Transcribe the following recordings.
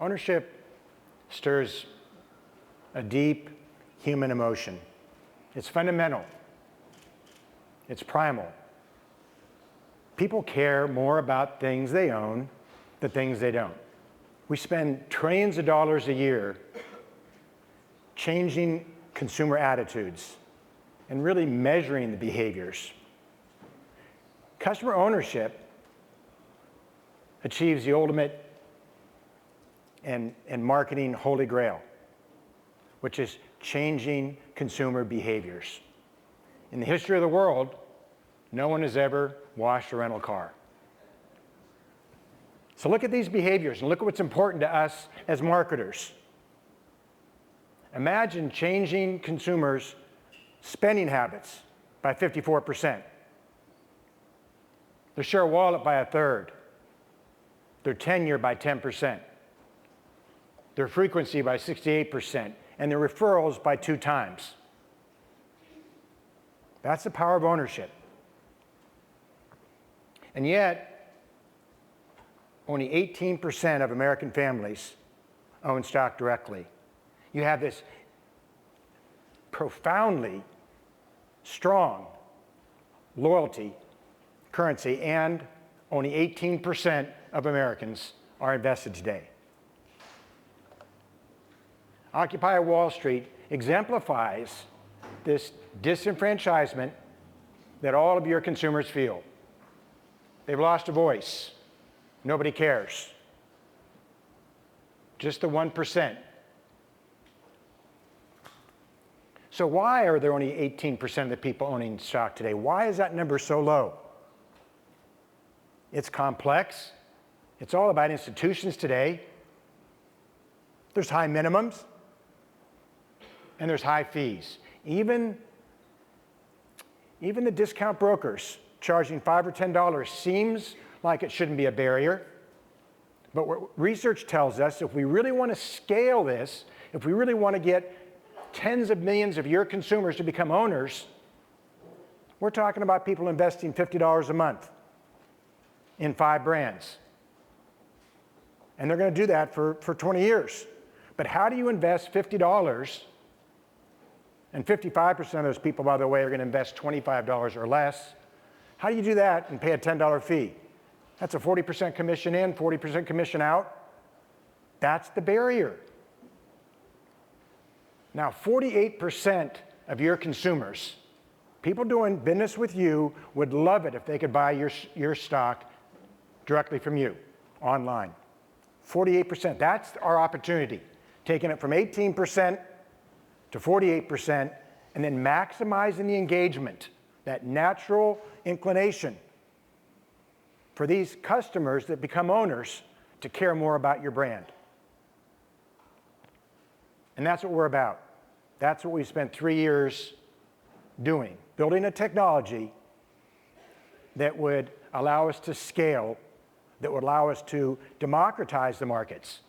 Ownership stirs a deep human emotion. It's fundamental. It's primal. People care more about things they own than things they don't. We spend trillions of dollars a year changing consumer attitudes and really measuring the behaviors. Customer ownership achieves the ultimate and marketing holy grail, which is changing consumer behaviors. In the history of the world, no one has ever washed a rental car. So look at these behaviors and look at what's important to us as marketers. Imagine changing consumers' spending habits by 54%, their share wallet by a third, their tenure by 10%, their frequency by 68%, and their referrals by 2 times. That's the power of ownership. And yet, only 18% of American families own stock directly. You have this profoundly strong loyalty currency, and only 18% of Americans are invested today. Occupy Wall Street exemplifies this disenfranchisement that all of your consumers feel. They've lost a voice. Nobody cares. Just the 1%. So why are there only 18% of the people owning stock today? Why is that number so low? It's complex. It's all about institutions today. There's high minimums, and there's high fees. Even the discount brokers charging $5 or $10 seems like it shouldn't be a barrier. But what research tells us, if we really want to scale this, if we really want to get tens of millions of your consumers to become owners, we're talking about people investing $50 a month in 5 brands. And they're going to do that for 20 years. But how do you invest $50? And 55% of those people, by the way, are going to invest $25 or less. How do you do that and pay a $10 fee? That's a 40% commission in, 40% commission out. That's the barrier. Now, 48% of your consumers, people doing business with you, would love it if they could buy your stock directly from you online. 48%, that's our opportunity. Taking it from 18% to 48%, and then maximizing the engagement, that natural inclination for these customers that become owners to care more about your brand. And that's what we're about. That's what we spent 3 years doing, building a technology that would allow us to scale, that would allow us to democratize the markets,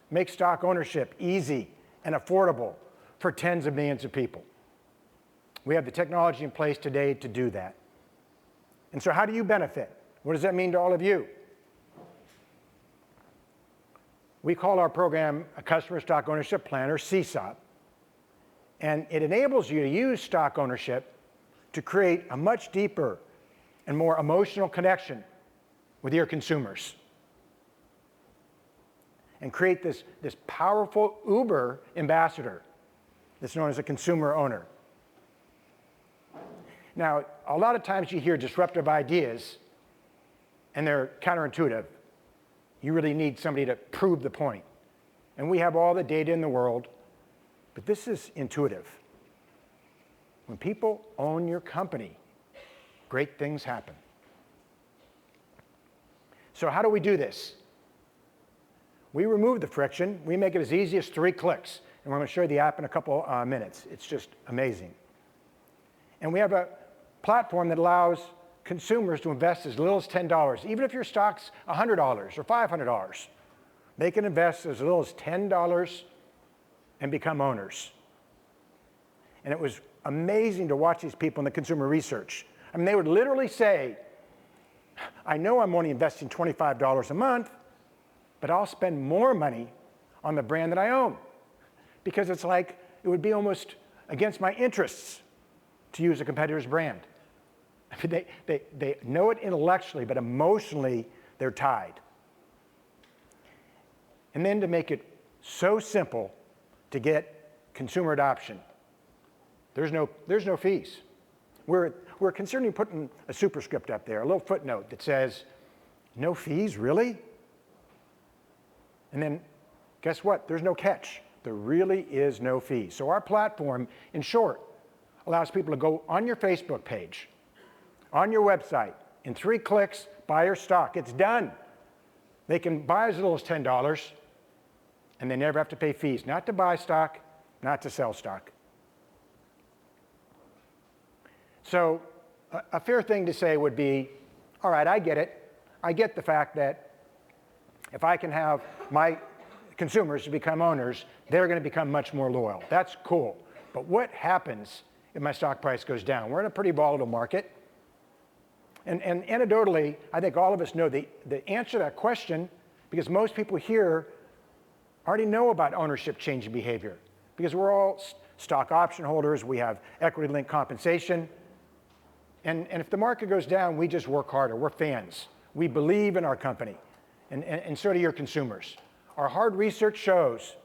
make stock ownership easy and affordable for tens of millions of people. We have the technology in place today to do that. And so how do you benefit? What does that mean to all of you? We call our program a Customer Stock Ownership Plan, or CSOP. And it enables you to use stock ownership to create a much deeper and more emotional connection with your consumers. And create this powerful Uber ambassador that's known as a consumer owner. Now, a lot of times you hear disruptive ideas, and they're counterintuitive. You really need somebody to prove the point. And we have all the data in the world, but this is intuitive. When people own your company, great things happen. So how do we do this? We remove the friction. We make it as easy as 3 clicks. And we're going to show you the app in a couple minutes. It's just amazing. And we have a platform that allows consumers to invest as little as $10. Even if your stock's $100 or $500, they can invest as little as $10 and become owners. And it was amazing to watch these people in the consumer research. I mean, they would literally say, I know I'm only investing $25 a month, but I'll spend more money on the brand that I own, because it's like it would be almost against my interests to use a competitor's brand. I mean, they know it intellectually, but emotionally they're tied. And then to make it so simple to get consumer adoption, there's no fees. We're considering putting a superscript up there, a little footnote that says, no fees, really? And then guess what? There's no catch. There really is no fee. So our platform, in short, allows people to go on your Facebook page, on your website, in 3 clicks, buy your stock. It's done. They can buy as little as $10, and they never have to pay fees, not to buy stock, not to sell stock. So a fair thing to say would be, all right, I get it. I get the fact that if I can have my consumers to become owners, they're going to become much more loyal. That's cool. But what happens if my stock price goes down? We're in a pretty volatile market. And anecdotally, I think all of us know the answer to that question, because most people here already know about ownership changing behavior, because we're all stock option holders, we have equity-linked compensation. And if the market goes down, we just work harder. We're fans. We believe in our company, and so do your consumers. Our hard research shows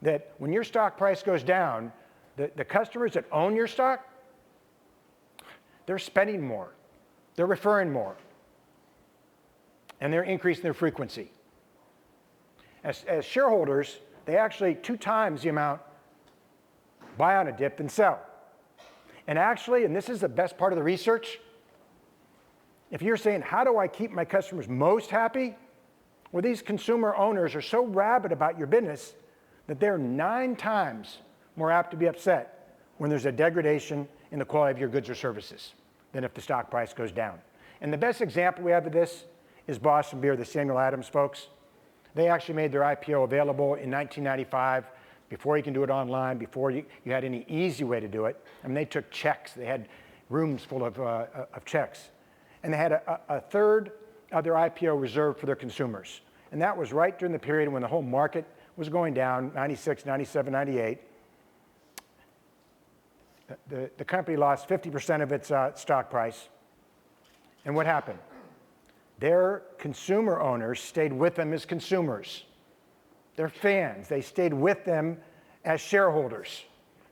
that when your stock price goes down, the customers that own your stock, they're spending more, they're referring more, and they're increasing their frequency. As shareholders, they actually 2 times the amount buy on a dip than sell. And actually, and this is the best part of the research, if you're saying, how do I keep my customers most happy? Well, these consumer owners are so rabid about your business that they're 9 times more apt to be upset when there's a degradation in the quality of your goods or services than if the stock price goes down. And the best example we have of this is Boston Beer, the Samuel Adams folks. They actually made their IPO available in 1995, before you can do it online, before you had any easy way to do it. I mean, they took checks. They had rooms full of checks. And they had a third of their IPO reserved for their consumers. And that was right during the period when the whole market was going down, 96, 97, 98. The company lost 50% of its stock price. And what happened? Their consumer owners stayed with them as consumers. They're fans. They stayed with them as shareholders.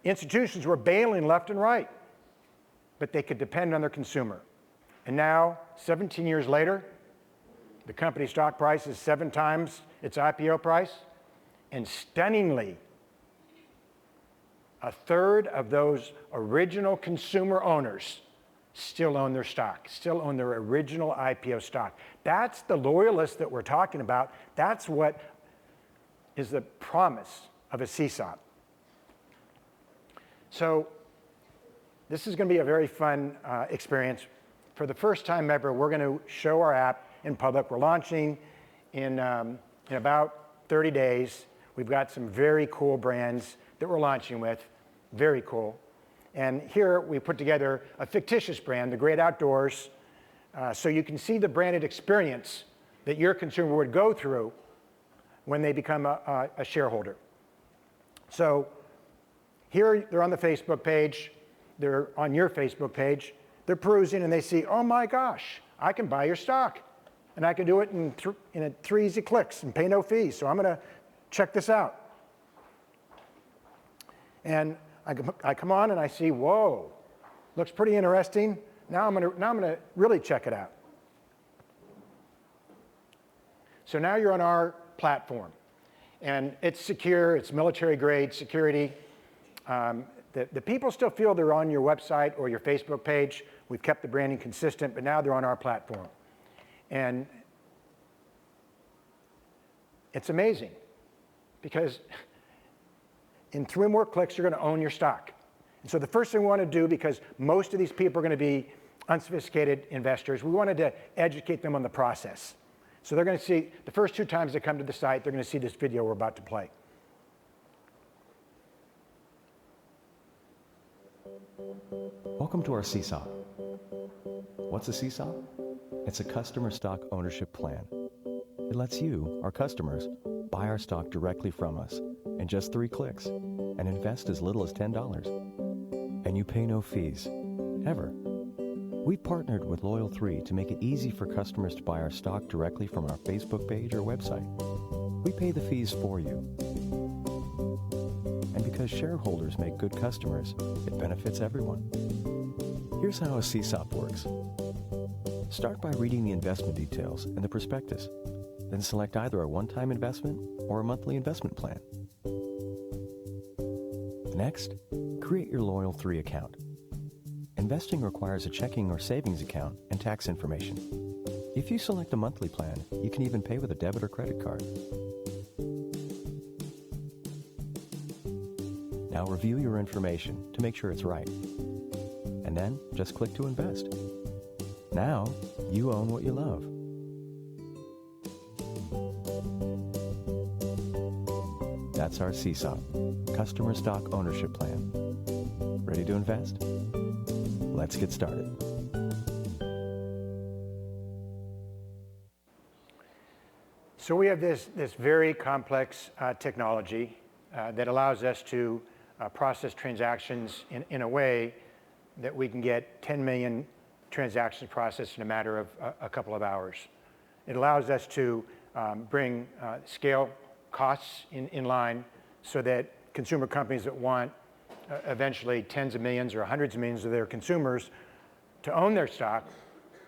Institutions were bailing left and right, but they could depend on their consumer. And now, 17 years later, the company's stock price is 7 times its IPO price, and stunningly, a third of those original consumer owners still own their stock, still own their original IPO stock. That's the loyalists that we're talking about. That's what is the promise of a CSOP. So this is going to be a very fun experience. For the first time ever, we're going to show our app in public. We're launching in about 30 days. We've got some very cool brands that we're launching with, very cool. And here we put together a fictitious brand, The Great Outdoors, so you can see the branded experience that your consumer would go through when they become a shareholder. So here they're on the Facebook page, they're on your Facebook page, they're perusing and they see, oh my gosh, I can buy your stock. And I can do it in 3 easy clicks and pay no fees. So I'm going to check this out. And I come on and I see, whoa, looks pretty interesting. Now I'm going to really check it out. So now you're on our platform, and it's secure. It's military grade security. The people still feel they're on your website or your Facebook page. We've kept the branding consistent, but now they're on our platform. And it's amazing because in 3 more clicks, you're going to own your stock. And so the first thing we want to do, because most of these people are going to be unsophisticated investors, we wanted to educate them on the process. So they're going to see, the first 2 times they come to the site, they're going to see this video we're about to play. Welcome to our CSOP. What's a CSOP? It's a customer stock ownership plan. It lets you, our customers, buy our stock directly from us in just 3 clicks and invest as little as $10. And you pay no fees, ever. We've partnered with Loyal3 to make it easy for customers to buy our stock directly from our Facebook page or website. We pay the fees for you. And because shareholders make good customers, it benefits everyone. Here's how a CSOP works. Start by reading the investment details and the prospectus. Then select either a one-time investment or a monthly investment plan. Next, create your Loyal3 account. Investing requires a checking or savings account and tax information. If you select a monthly plan, you can even pay with a debit or credit card. Now review your information to make sure it's right. And then just click to invest. Now, you own what you love. That's our CSOP, Customer Stock Ownership Plan. Ready to invest? Let's get started. So we have this very complex technology that allows us to process transactions in a way that we can get 10 million transactions processed in a matter of a couple of hours. It allows us to bring scale costs in line so that consumer companies that want eventually tens of millions or hundreds of millions of their consumers to own their stock,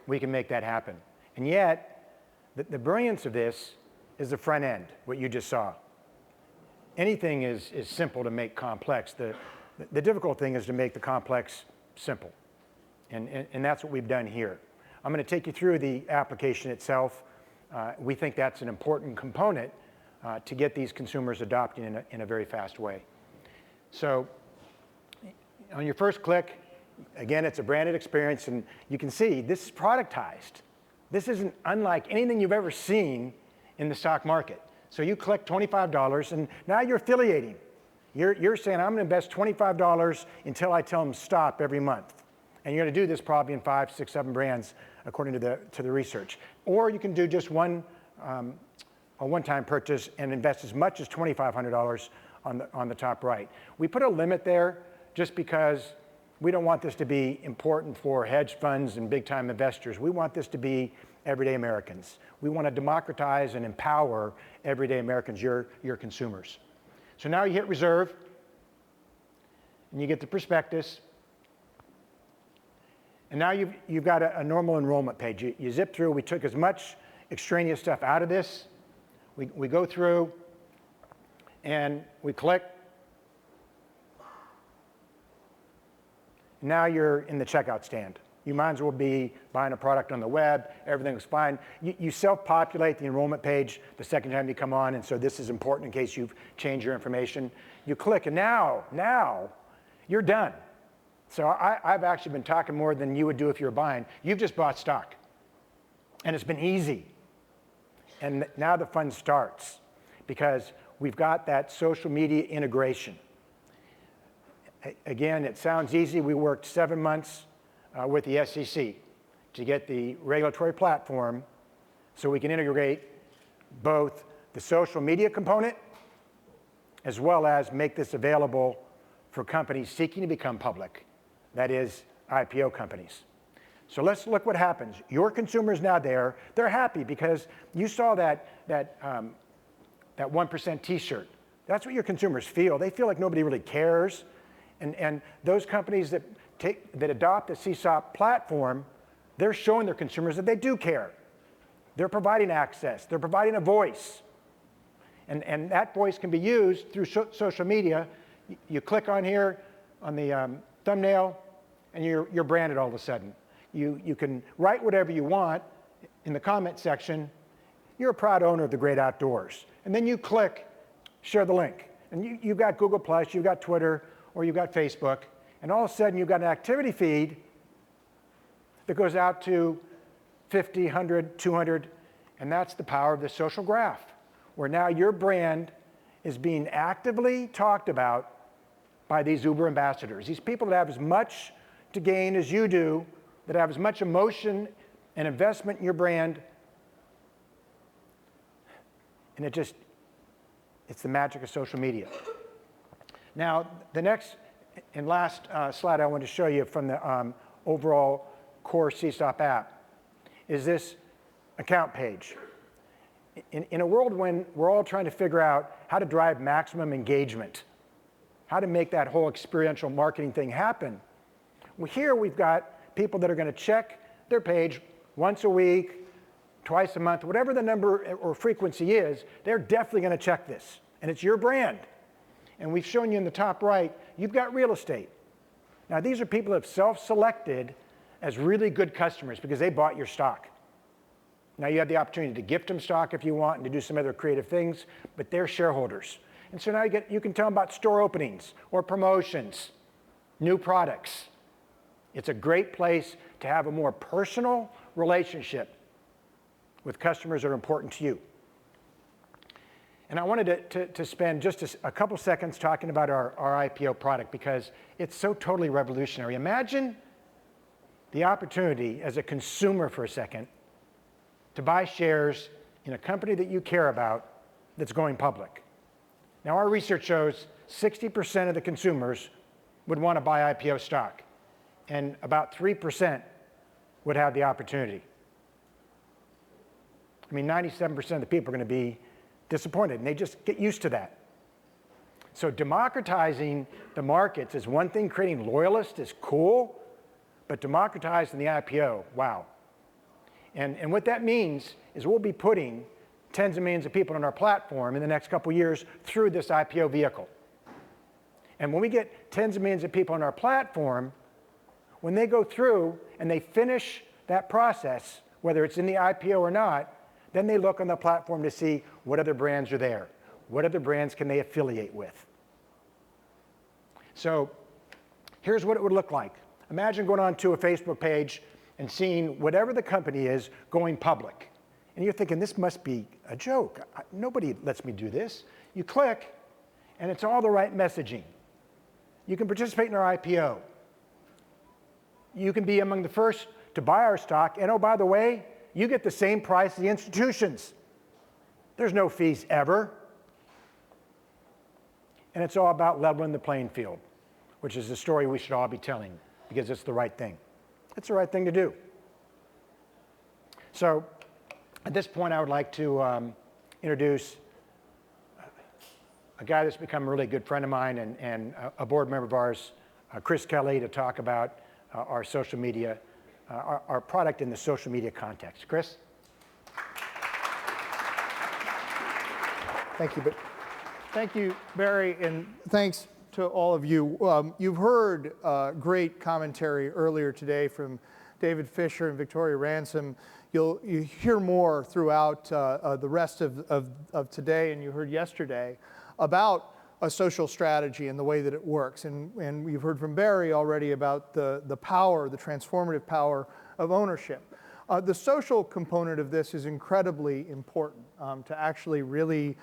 we can make that happen. And yet, the brilliance of this is the front end, what you just saw. Anything is simple to make complex. The difficult thing is to make the complex simple. And that's what we've done here. I'm going to take you through the application itself. We think that's an important component to get these consumers adopting in a very fast way. So on your first click, again, it's a branded experience, and you can see this is productized. This isn't unlike anything you've ever seen in the stock market. So you click $25, and now you're affiliating. You're saying, I'm going to invest $25 until I tell them stop every month. And you're going to do this probably in 5, 6, 7 brands, according to the research. Or you can do just a one-time purchase and invest as much as $2,500 on the top right. We put a limit there just because we don't want this to be important for hedge funds and big-time investors. We want this to be everyday Americans. We want to democratize and empower everyday Americans, your consumers. So now you hit reserve, and you get the prospectus. And now you've got a normal enrollment page. You zip through. We took as much extraneous stuff out of this. We go through, and we click. Now you're in the checkout stand. You might as well be buying a product on the web. Everything's fine. You self-populate the enrollment page the second time you come on, and so this is important in case you've changed your information. You click, and now you're done. So I've actually been talking more than you would do if you were buying. You've just bought stock, and it's been easy. And now the fun starts because we've got that social media integration. Again, it sounds easy. We worked 7 months with the SEC to get the regulatory platform so we can integrate both the social media component as well as make this available for companies seeking to become public, that is, IPO companies. So let's look what happens. Your consumer's now there. They're happy because you saw that 1% T-shirt. That's what your consumers feel. They feel like nobody really cares. And those companies that adopt the CSOP platform, they're showing their consumers that they do care. They're providing access. They're providing a voice. And that voice can be used through social media. You click on here on the thumbnail, and you're branded all of a sudden. You can write whatever you want in the comment section. You're a proud owner of the great outdoors. And then you click share the link. And you've got Google+, you've got Twitter, or you've got Facebook. And all of a sudden, you've got an activity feed that goes out to 50, 100, 200. And that's the power of the social graph, where now your brand is being actively talked about by these Uber ambassadors. These people that have as much to gain as you do, that have as much emotion and investment in your brand, And it's the magic of social media. Now, the next and last slide I want to show you from the overall core CSOP app is this account page. In a world when we're all trying to figure out how to drive maximum engagement, how to make that whole experiential marketing thing happen, well, here we've got people that are going to check their page once a week, twice a month, whatever the number or frequency is, they're definitely going to check this. And it's your brand. And we've shown you in the top right, you've got real estate. Now, these are people that have self-selected as really good customers because they bought your stock. Now, you have the opportunity to gift them stock if you want and to do some other creative things, but they're shareholders. And so now you can tell them about store openings or promotions, new products. It's a great place to have a more personal relationship with customers that are important to you. And I wanted to spend just a couple seconds talking about our IPO product because it's so totally revolutionary. Imagine the opportunity as a consumer for a second to buy shares in a company that you care about that's going public. Now, our research shows 60% of the consumers would want to buy IPO stock, and about 3% would have the opportunity. I mean, 97% of the people are going to be disappointed, and they just get used to that. So democratizing the markets is one thing, creating loyalists is cool, but democratizing the IPO, wow. And what that means is we'll be putting tens of millions of people on our platform in the next couple years through this IPO vehicle. And when we get tens of millions of people on our platform, when they go through and they finish that process, whether it's in the IPO or not, then they look on the platform to see what other brands are there. What other brands can they affiliate with? So here's what it would look like. Imagine going onto a Facebook page and seeing whatever the company is going public. And you're thinking, this must be a joke. Nobody lets me do this. You click, and it's all the right messaging. You can participate in our IPO. You can be among the first to buy our stock, and oh, by the way, you get the same price as the institutions. There's no fees ever. And it's all about leveling the playing field, which is the story we should all be telling because it's the right thing. It's the right thing to do. So at this point, I would like to introduce a guy that's become a really good friend of mine and a board member of ours, Chris Kelly, to talk about our social media, our product in the social media context. Chris? Thank you, Barry, and thanks to all of you. You've heard great commentary earlier today from David Fisher and Victoria Ransom. You hear more throughout the rest of today, and you heard yesterday about a social strategy and the way that it works. And we've heard from Barry already about the power, the transformative power of ownership. The social component of this is incredibly important to actually really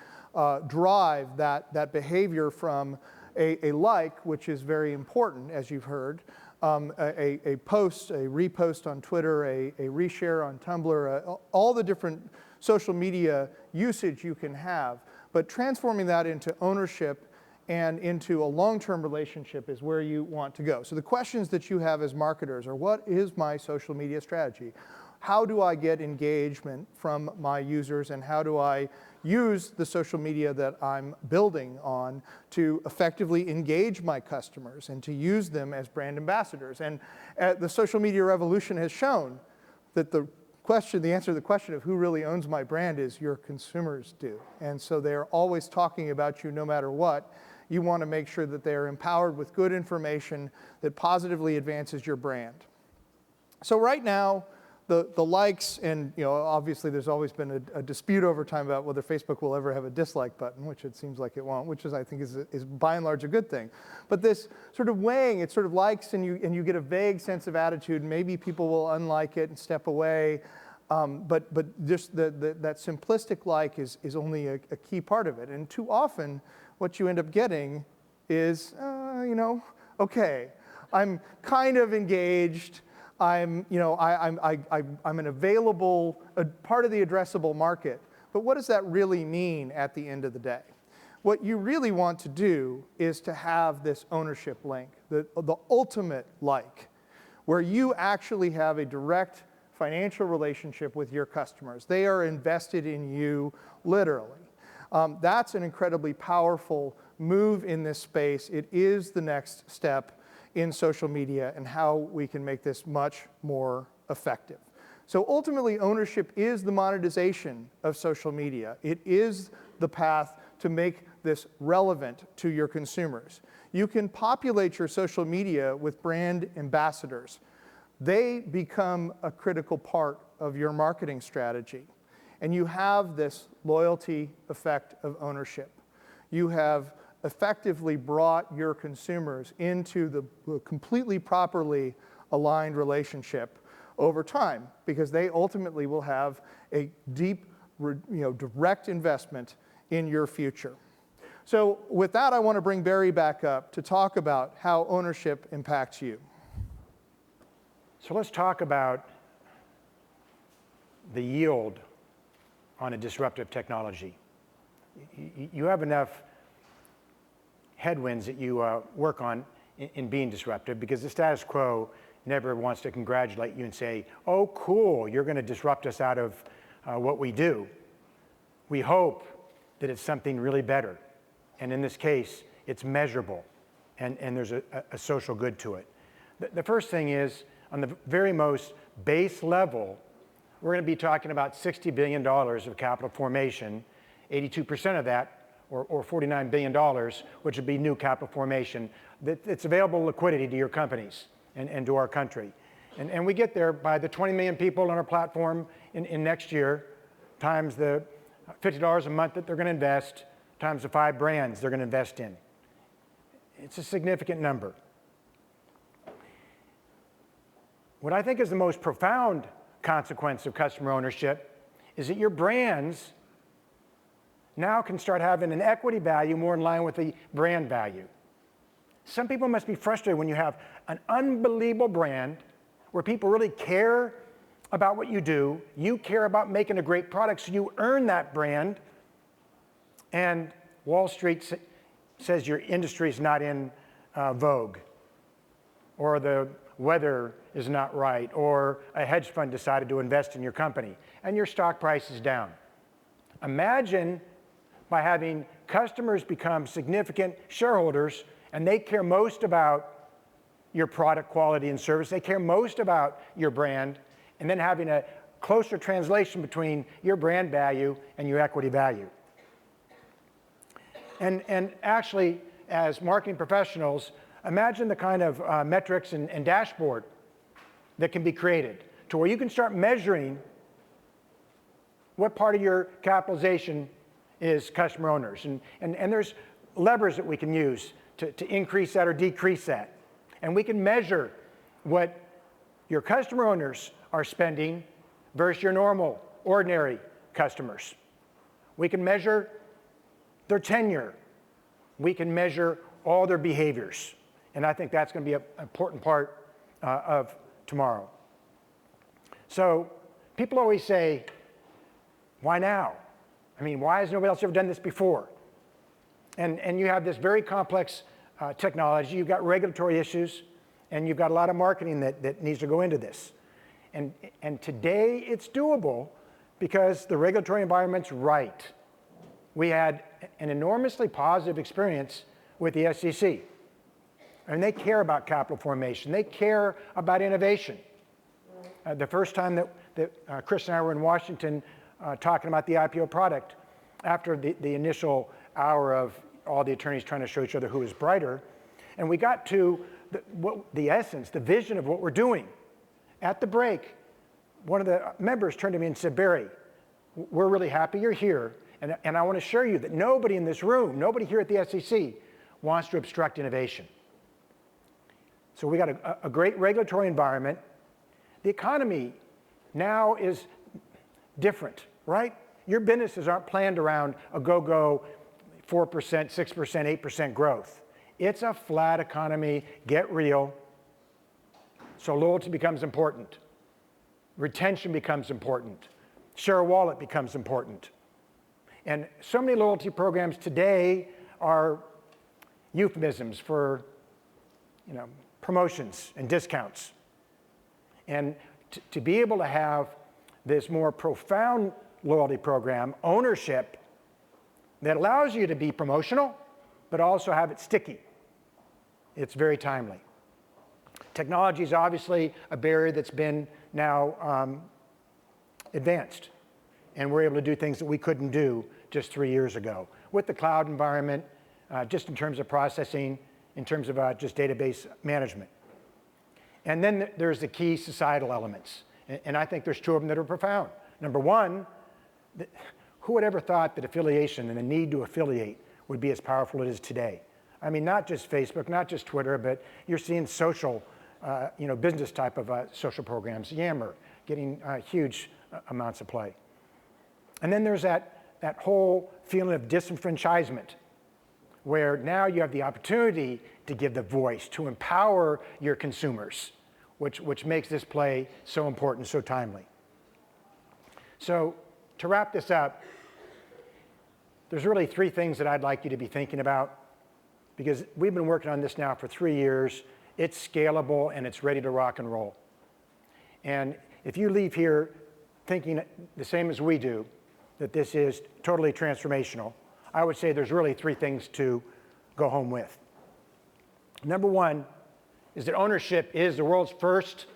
drive that behavior from a like, which is very important, as you've heard, a post, a repost on Twitter, a reshare on Tumblr, all the different social media usage you can have. But transforming that into ownership and into a long-term relationship is where you want to go. So the questions that you have as marketers are, what is my social media strategy? How do I get engagement from my users, and how do I use the social media that I'm building on to effectively engage my customers and to use them as brand ambassadors? And the social media revolution has shown that the answer to the question of who really owns my brand is your consumers do. And so they're always talking about you no matter what. You want to make sure that they're empowered with good information that positively advances your brand. So right now, the likes, and obviously there's always been a dispute over time about whether Facebook will ever have a dislike button, which it seems like it won't, which I think is by and large a good thing. But this sort of weighing, it sort of likes and you get a vague sense of attitude. Maybe people will unlike it and step away. But just that simplistic like is only a key part of it. And too often, what you end up getting is, okay, I'm kind of engaged. I'm an available part of the addressable market, But what does that really mean at the end of the day? What you really want to do is to have this ownership link, the ultimate like, where you actually have a direct financial relationship with your customers. They are invested in you literally. That's an incredibly powerful move in this space. It is the next step in social media and how we can make this much more effective. So ultimately, ownership is the monetization of social media. It is the path to make this relevant to your consumers. You can populate your social media with brand ambassadors. They become a critical part of your marketing strategy. And you have this loyalty effect of ownership. You have effectively brought your consumers into the completely properly aligned relationship over time, because they ultimately will have a deep, direct investment in your future. So with that, I want to bring Barry back up to talk about how ownership impacts you. So let's talk about the yield on a disruptive technology. You have enough headwinds that you work on in being disruptive, because the status quo never wants to congratulate you and say, oh, cool, you're going to disrupt us out of what we do. We hope that it's something really better. And in this case, it's measurable, and there's a social good to it. The first thing is, on the very most base level, we're going to be talking about $60 billion of capital formation, 82% of that, or $49 billion, which would be new capital formation. It's available liquidity to your companies and to our country. And we get there by the 20 million people on our platform in next year, times the $50 a month that they're going to invest, times the 5 brands they're going to invest in. It's a significant number. What I think is the most profound consequence of customer ownership is that your brands now can start having an equity value more in line with the brand value. Some people must be frustrated when you have an unbelievable brand where people really care about what you do, you care about making a great product, so you earn that brand, and Wall Street says your industry is not in vogue, or the weather is not right, or a hedge fund decided to invest in your company, and your stock price is down. Imagine by having customers become significant shareholders, and they care most about your product quality and service, they care most about your brand, and then having a closer translation between your brand value and your equity value. And actually, as marketing professionals, imagine the kind of metrics and dashboard that can be created to where you can start measuring what part of your capitalization is customer owners. And there's levers that we can use to increase that or decrease that. And we can measure what your customer owners are spending versus your normal, ordinary customers. We can measure their tenure. We can measure all their behaviors. And I think that's going to be an important part of tomorrow. So people always say, why now? I mean, why has nobody else ever done this before? And you have this very complex technology. You've got regulatory issues, and you've got a lot of marketing that needs to go into this. And today it's doable because the regulatory environment's right. We had an enormously positive experience with the SEC. And they care about capital formation. They care about innovation. The first time that Chris and I were in Washington talking about the IPO product, after the initial hour of all the attorneys trying to show each other who is brighter, and we got to the essence, the vision of what we're doing. At the break, one of the members turned to me and said, Barry, we're really happy you're here, and I want to assure you that nobody in this room, nobody here at the SEC wants to obstruct innovation. So we got a great regulatory environment. The economy now is different, right? Your businesses aren't planned around a go-go 4%, 6%, 8% growth. It's a flat economy. Get real. So loyalty becomes important. Retention becomes important. Share of wallet becomes important. And so many loyalty programs today are euphemisms for, promotions and discounts. And to be able to have this more profound loyalty program, ownership, that allows you to be promotional, but also have it sticky, it's very timely. Technology is obviously a barrier that's been now advanced, and we're able to do things that we couldn't do just 3 years ago with the cloud environment, just in terms of processing, in terms of just database management. And then there's the key societal elements, and I think there's two of them that are profound. Number one, who would ever thought that affiliation and the need to affiliate would be as powerful as it is today? I mean, not just Facebook, not just Twitter, but you're seeing social, business type of social programs, Yammer, getting huge amounts of play. And then there's that whole feeling of disenfranchisement, where now you have the opportunity to give the voice, to empower your consumers, which makes this play so important, so timely. So to wrap this up, there's really three things that I'd like you to be thinking about, because we've been working on this now for 3 years. It's scalable and it's ready to rock and roll. And if you leave here thinking the same as we do, that this is totally transformational, I would say there's really three things to go home with. Number one is that ownership is the world's first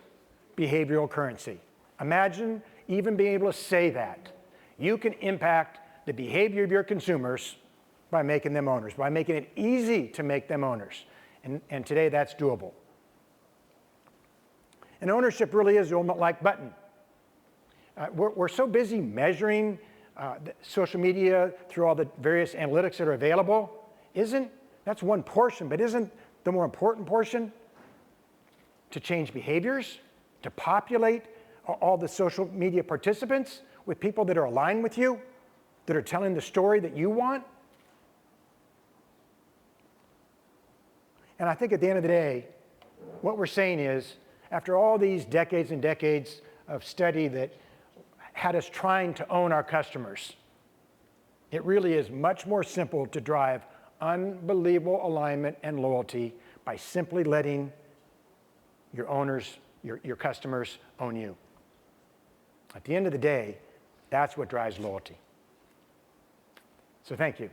behavioral currency. Imagine even being able to say that. You can impact the behavior of your consumers by making them owners, by making it easy to make them owners. And today that's doable. And ownership really is the ultimate like button. We're so busy measuring social media through all the various analytics that are available. That's one portion, but isn't the more important portion to change behaviors, to populate all the social media participants with people that are aligned with you, that are telling the story that you want? And I think at the end of the day, what we're saying is, after all these decades and decades of study that had us trying to own our customers, it really is much more simple to drive unbelievable alignment and loyalty by simply letting your owners, your customers own you. At the end of the day, that's what drives loyalty. So thank you.